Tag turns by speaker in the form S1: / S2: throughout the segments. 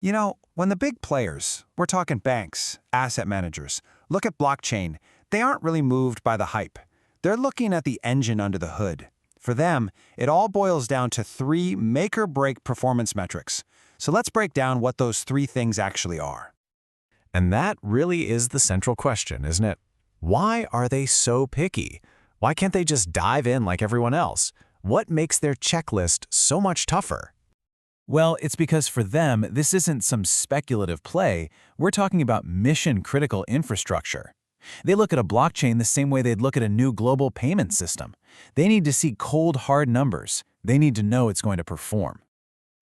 S1: When the big players, we're talking banks, asset managers, look at blockchain, they aren't really moved by the hype. They're looking at the engine under the hood. For them, it all boils down to three make-or-break performance metrics. So let's break down what those three things actually are.
S2: And that really is the central question, isn't it? Why are they so picky? Why can't they just dive in like everyone else? What makes their checklist so much tougher?
S3: Well, it's because for them, this isn't some speculative play. We're talking about mission-critical infrastructure. They look at a blockchain the same way they'd look at a new global payment system. They need to see cold, hard numbers. They need to know it's going to perform.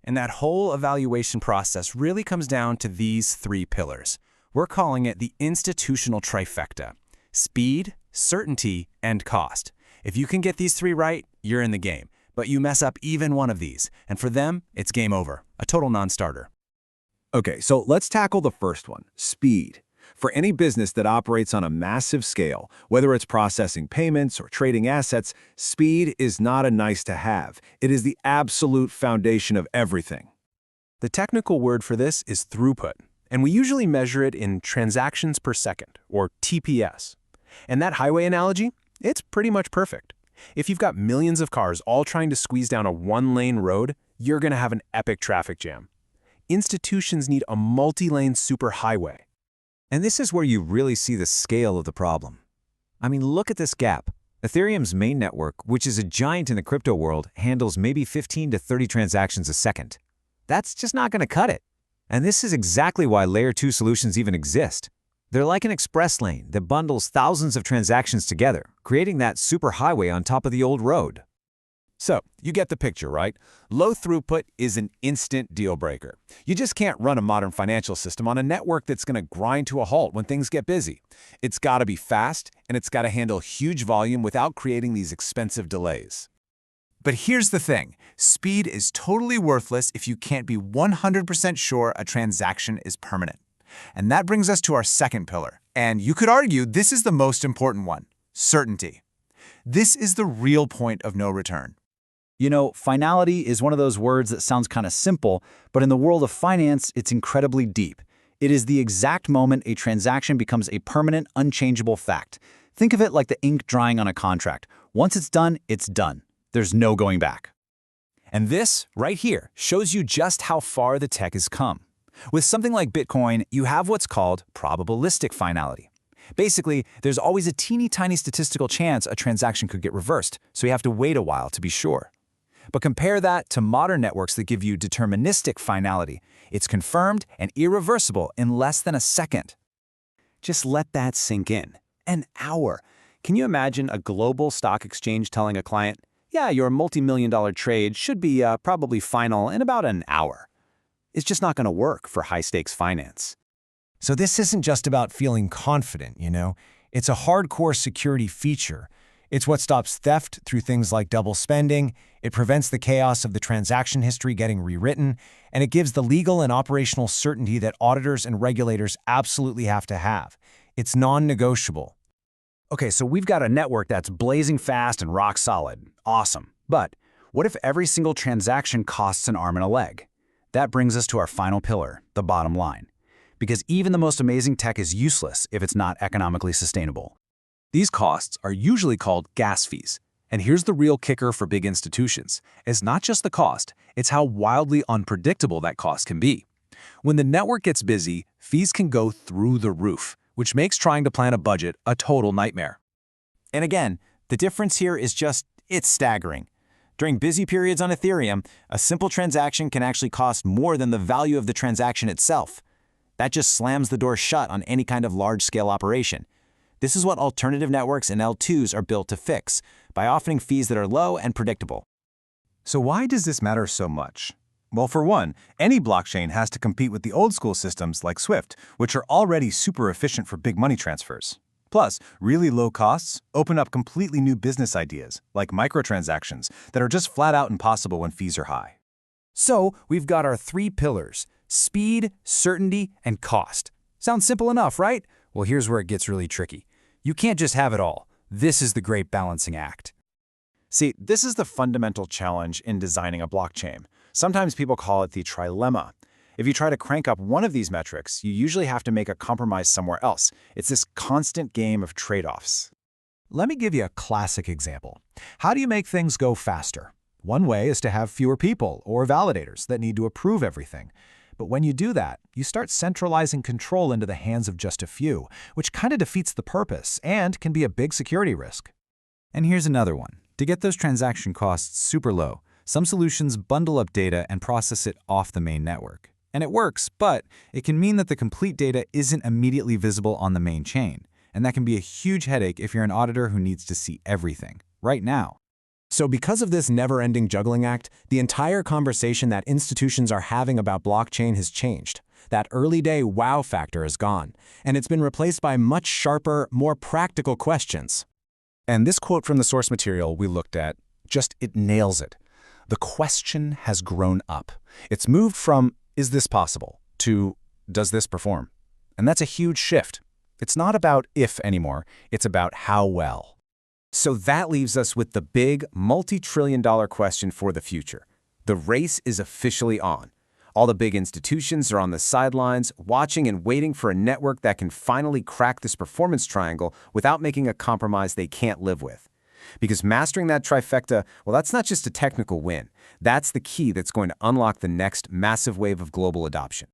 S4: And that whole evaluation process really comes down to these three pillars. We're calling it the institutional trifecta: speed, certainty, and cost. If you can get these three right, you're in the game. But you mess up even one of these, and for them, it's game over, a total non-starter.
S5: Okay, so let's tackle the first one, speed. For any business that operates on a massive scale, whether it's processing payments or trading assets, speed is not a nice-to-have. It is the absolute foundation of everything.
S4: The technical word for this is throughput, and we usually measure it in transactions per second, or TPS. And that highway analogy, it's pretty much perfect. If you've got millions of cars all trying to squeeze down a one-lane road, you're going to have an epic traffic jam. Institutions need a multi-lane superhighway.
S6: And this is where you really see the scale of the problem. I mean, look at this gap. Ethereum's main network, which is a giant in the crypto world, handles maybe 15 to 30 transactions a second. That's just not going to cut it. And this is exactly why Layer 2 solutions even exist. They're like an express lane that bundles thousands of transactions together, creating that superhighway on top of the old road.
S7: So, you get the picture, right? Low throughput is an instant deal breaker. You just can't run a modern financial system on a network that's going to grind to a halt when things get busy. It's got to be fast, and it's got to handle huge volume without creating these expensive delays.
S8: But here's the thing. Speed is totally worthless if you can't be 100% sure a transaction is permanent. And that brings us to our second pillar. And you could argue this is the most important one: certainty. This is the real point of no return.
S3: Finality is one of those words that sounds kind of simple, but in the world of finance, it's incredibly deep. It is the exact moment a transaction becomes a permanent, unchangeable fact. Think of it like the ink drying on a contract. Once it's done, it's done. There's no going back.
S4: And this, right here, shows you just how far the tech has come. With something like Bitcoin, you have what's called probabilistic finality. Basically, there's always a teeny tiny statistical chance a transaction could get reversed, so you have to wait a while to be sure. But compare that to modern networks that give you deterministic finality. It's confirmed and irreversible in less than a second. Just let that sink in. An hour. Can you imagine a global stock exchange telling a client, yeah, your multi-million-dollar trade should be probably final in about an hour? It's just not going to work for high-stakes finance.
S2: So this isn't just about feeling confident, It's a hardcore security feature. It's what stops theft through things like double spending, it prevents the chaos of the transaction history getting rewritten, and it gives the legal and operational certainty that auditors and regulators absolutely have to have. It's non-negotiable.
S4: Okay, so we've got a network that's blazing fast and rock solid. Awesome. But what if every single transaction costs an arm and a leg? That brings us to our final pillar, the bottom line. Because even the most amazing tech is useless if it's not economically sustainable. These costs are usually called gas fees. And here's the real kicker for big institutions. It's not just the cost, it's how wildly unpredictable that cost can be. When the network gets busy, fees can go through the roof, which makes trying to plan a budget a total nightmare.
S1: And again, the difference here is it's staggering. During busy periods on Ethereum, a simple transaction can actually cost more than the value of the transaction itself. That just slams the door shut on any kind of large-scale operation. This is what alternative networks and L2s are built to fix, by offering fees that are low and predictable.
S5: So why does this matter so much? Well, for one, any blockchain has to compete with the old-school systems like Swift, which are already super efficient for big money transfers. Plus, really low costs open up completely new business ideas, like microtransactions, that are just flat out impossible when fees are high.
S4: So, we've got our three pillars: speed, certainty, and cost. Sounds simple enough, right? Well, here's where it gets really tricky. You can't just have it all. This is the great balancing act.
S1: See, this is the fundamental challenge in designing a blockchain. Sometimes people call it the trilemma. If you try to crank up one of these metrics, you usually have to make a compromise somewhere else. It's this constant game of trade-offs.
S2: Let me give you a classic example. How do you make things go faster? One way is to have fewer people or validators that need to approve everything. But when you do that, you start centralizing control into the hands of just a few, which kind of defeats the purpose and can be a big security risk.
S3: And here's another one. To get those transaction costs super low, some solutions bundle up data and process it off the main network. And it works, but it can mean that the complete data isn't immediately visible on the main chain. And that can be a huge headache if you're an auditor who needs to see everything, right now.
S9: So because of this never-ending juggling act, the entire conversation that institutions are having about blockchain has changed. That early-day wow factor is gone, and it's been replaced by much sharper, more practical questions.
S5: And this quote from the source material we looked at, it nails it. The question has grown up. It's moved from, is this possible, to, does this perform? And that's a huge shift. It's not about if anymore, it's about how well. So that leaves us with the big, multi-trillion-dollar question for the future. The race is officially on. All the big institutions are on the sidelines, watching and waiting for a network that can finally crack this performance triangle without making a compromise they can't live with. Because mastering that trifecta, well, that's not just a technical win. That's the key that's going to unlock the next massive wave of global adoption.